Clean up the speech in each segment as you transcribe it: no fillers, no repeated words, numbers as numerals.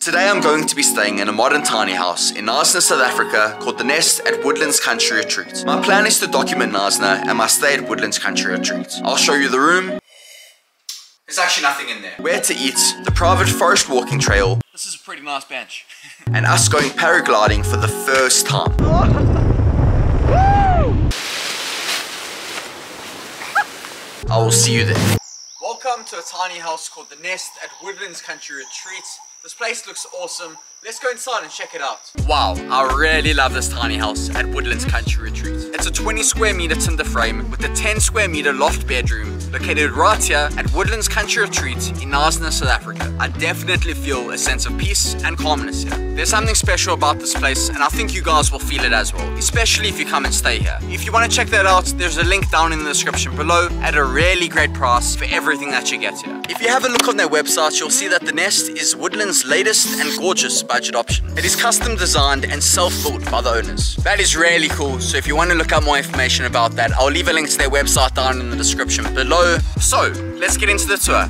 Today I'm going to be staying in a modern tiny house in Knysna, South Africa called the Nest at Woodlands Country Retreat. My plan is to document Knysna and my stay at Woodlands Country Retreat. I'll show you the room. There's actually nothing in there. Where to eat, the private forest walking trail. This is a pretty nice bench. And us going paragliding for the first time. I will see you there. Welcome to a tiny house called the Nest at Woodlands Country Retreat. This place looks awesome. Let's go inside and check it out. Wow, I really love this tiny house at Woodlands Country Retreat. It's a 20 square meter timber frame with a 10 square meter loft bedroom located right here at Woodlands Country Retreat in Knysna, South Africa. I definitely feel a sense of peace and calmness here. There's something special about this place and I think you guys will feel it as well, especially if you come and stay here. If you want to check that out, there's a link down in the description below at a really great price for everything that you get here. If you have a look on their website, you'll see that the Nest is Woodlands' latest and gorgeous budget option. It is custom designed and self-built by the owners. That is really cool, so if you want to look up more information about that, I'll leave a link to their website down in the description below. So, let's get into the tour.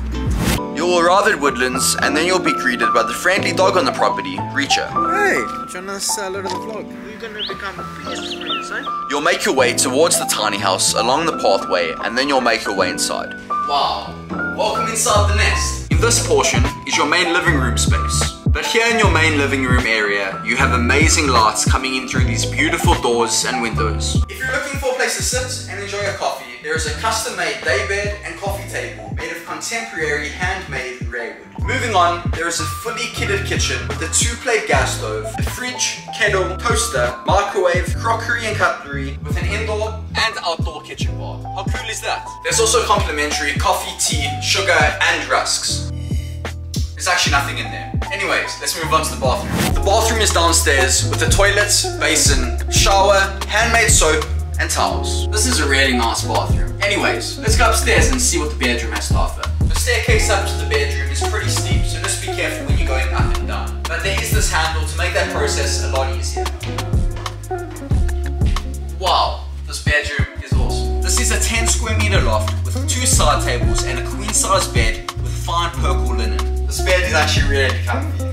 You'll arrive at Woodlands and then you'll be greeted by the friendly dog on the property, Reacher. Hey, join us a little vlog. We're gonna become best friends, eh? You'll make your way towards the tiny house along the pathway and then you'll make your way inside. Wow, welcome inside the Nest. In this portion is your main living room space. But here in your main living room area, you have amazing lights coming in through these beautiful doors and windows. If you're looking for a place to sit and enjoy a coffee, there is a custom-made daybed and coffee table made of contemporary handmade rare wood. Moving on, there is a fully kitted kitchen with a 2-plate gas stove, a fridge, kettle, toaster, microwave, crockery and cutlery with an indoor and outdoor kitchen bar. How cool is that? There's also complimentary coffee, tea, sugar and rusks. There's actually nothing in there. Anyways, let's move on to the bathroom. The bathroom is downstairs with a toilet, basin, shower, handmade soap, and towels. This is a really nice bathroom. Anyways, let's go upstairs and see what the bedroom has to offer. The staircase up to the bedroom is pretty steep, so just be careful when you're going up and down. But there is this handle to make that process a lot easier. Wow, this bedroom is awesome. This is a 10 square meter loft with 2 side tables and a queen size bed with fine purple linen. This bed is actually really comfy.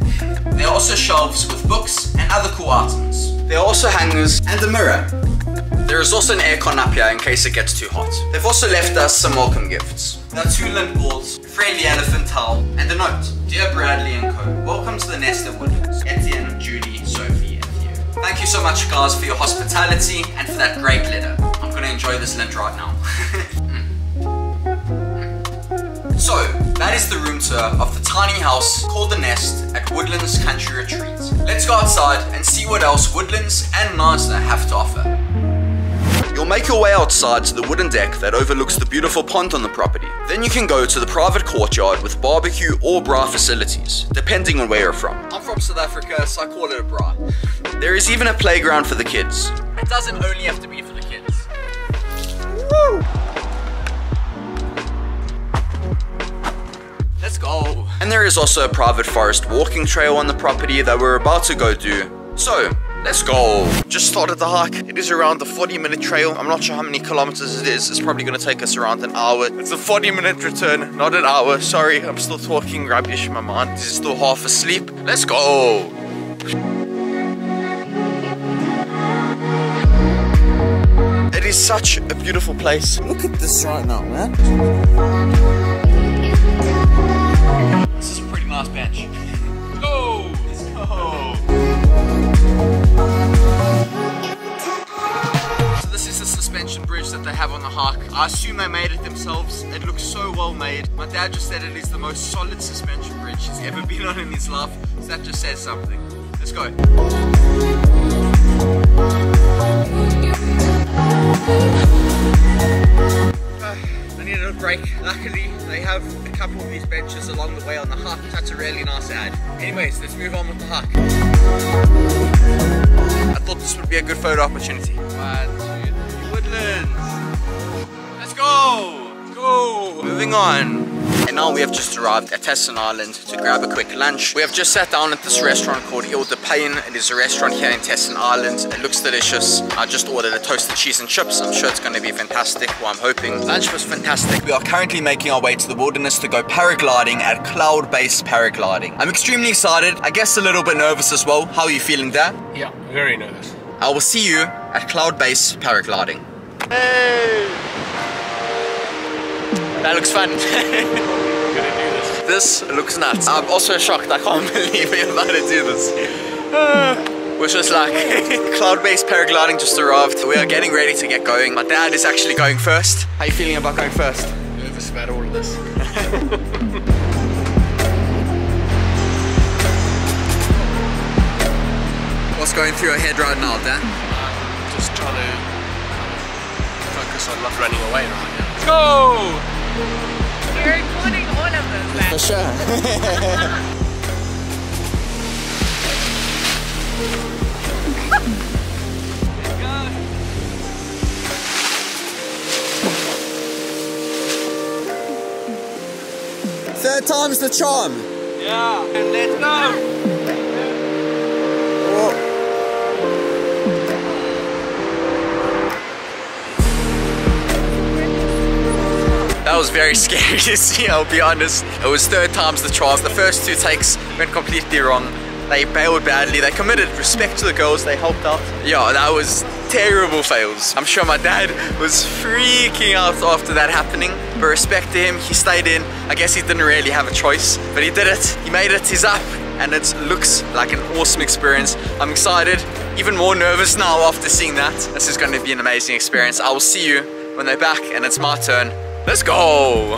There are also shelves with books and other cool items. There are also hangers and a mirror. There is also an aircon up here in case it gets too hot. They've also left us some welcome gifts. There are 2 lint balls, a friendly elephant towel, and a note. Dear Bradley and Co, welcome to the Nest at Woodlands. Etienne, Judy, Sophie, and Theo. Thank you so much guys for your hospitality and for that great letter. I'm going to enjoy this lint right now. So, that is the room tour of the tiny house called the Nest at Woodlands Country Retreat. Let's go outside and see what else Woodlands and Knysna have to offer. You'll make your way outside to the wooden deck that overlooks the beautiful pond on the property. Then you can go to the private courtyard with barbecue or bra facilities, depending on where you're from. I'm from South Africa, so I call it a bra. There is even a playground for the kids. It doesn't only have to be for the kids. Woo! Let's go. And there is also a private forest walking trail on the property that we're about to go do. So, let's go. Just started the hike. It is around the 40-minute trail. I'm not sure how many kilometers it is. It's probably going to take us around an hour. It's a 40-minute return, not an hour. Sorry, I'm still talking rubbish. My mind is still half asleep. Let's go. It is such a beautiful place. Look at this right now, man. This is a pretty nice bench. Go! Let's go! So this is the suspension bridge that they have on the hike. I assume they made it themselves. It looks so well made. My dad just said it is the most solid suspension bridge he's ever been on in his life. So that just says something. Let's go. I needed a break. Luckily, they have a couple of these benches along the way on the hike. That's a really nice add. Anyways, let's move on with the hike. I thought this would be a good photo opportunity. 1, 2, 3, Woodlands. Let's go! Go! Moving on. And now we have just arrived at Knysna Island to grab a quick lunch. We have just sat down at this restaurant called It is a restaurant here in Knysna Island. It looks delicious. I just ordered a toasted cheese and chips. I'm sure it's going to be fantastic. Well, I'm hoping. Lunch was fantastic. We are currently making our way to the wilderness to go paragliding at cloud-based paragliding. I'm extremely excited. I guess a little bit nervous as well. How are you feeling, Dad? Yeah, very nervous. I will see you at cloud-based paragliding. Hey! That looks fun. We're gonna do this. This looks nuts. I'm also shocked. I can't believe we're about to do this. We're just like cloud-based paragliding just arrived. We are getting ready to get going. My dad is actually going first. How are you feeling about going first? Nervous about all of this. What's going through your head right now, Dad? I'm just trying to focus on not running away right now. Let's go! You're recording all of this, man. For sure. Third time's the charm. Yeah, let's go! That was very scary to see, I'll be honest. It was third time's the charm. The first two takes went completely wrong. They bailed badly, they committed respect to the girls, they helped out. Yeah, that was terrible fails. I'm sure my dad was freaking out after that happening, but respect to him, he stayed in. I guess he didn't really have a choice, but he did it, he made it, he's up, and it looks like an awesome experience. I'm excited, even more nervous now after seeing that. This is going to be an amazing experience. I will see you when they're back and it's my turn. Let's go!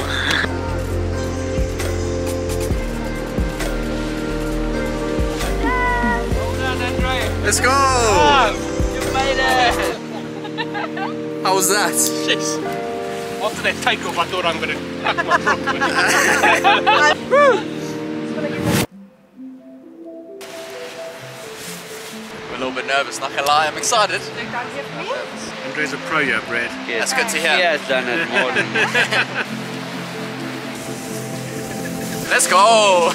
Let's go! Oh, you made it! How was that? Jeez. After that takeoff, I thought I'm going to cut my foot. I'm a little bit nervous, not gonna lie, I'm excited. Andre's a pro, yeah, Brad. That's good to hear. He has done it more than Let's go!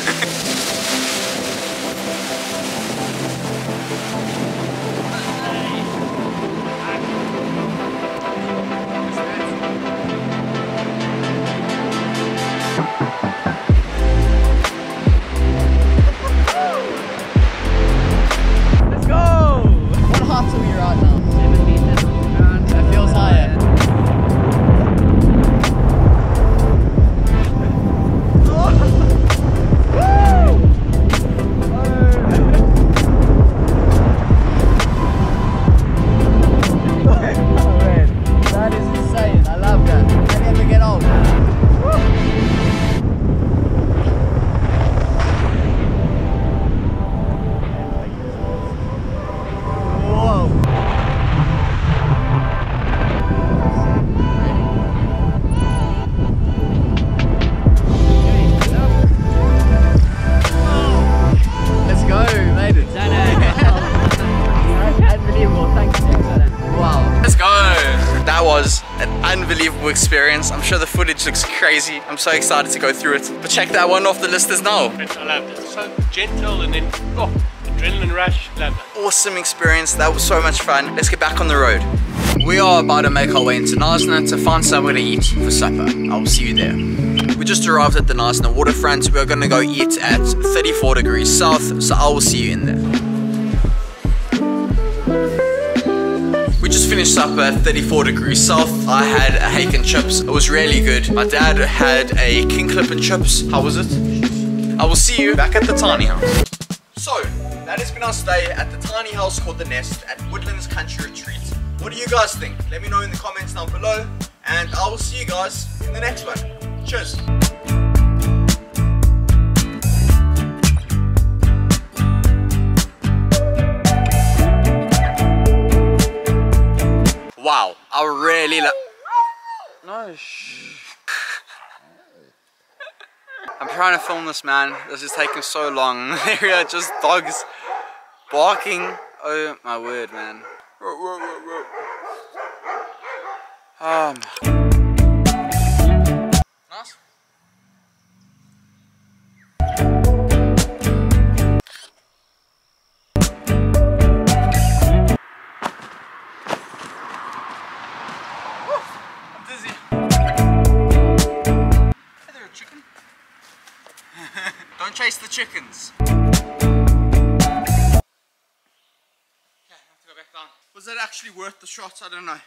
Unbelievable experience. I'm sure the footage looks crazy. I'm so excited to go through it. But check that one off the list as now. I loved it. So gentle and then, oh, adrenaline rush. Love it. Awesome experience. That was so much fun. Let's get back on the road. We are about to make our way into Knysna to find somewhere to eat for supper. I will see you there. We just arrived at the Knysna waterfront. We are going to go eat at 34 degrees south, so I will see you in there. We just finished supper at 34 degrees south. I had a hake and chips. It was really good. My dad had a king clip and chips. How was it? I will see you back at the tiny house. So, that has been our stay at the tiny house called The Nest at Woodlands Country Retreat. What do you guys think? Let me know in the comments down below, and I will see you guys in the next one. Cheers. Wow, I really love. No, shh. I'm trying to film this, man. This is taking so long. There are just dogs barking. Oh my word, man. Nice. the chickens. Was that actually worth the shot? I don't know.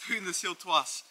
Doing this hill twice.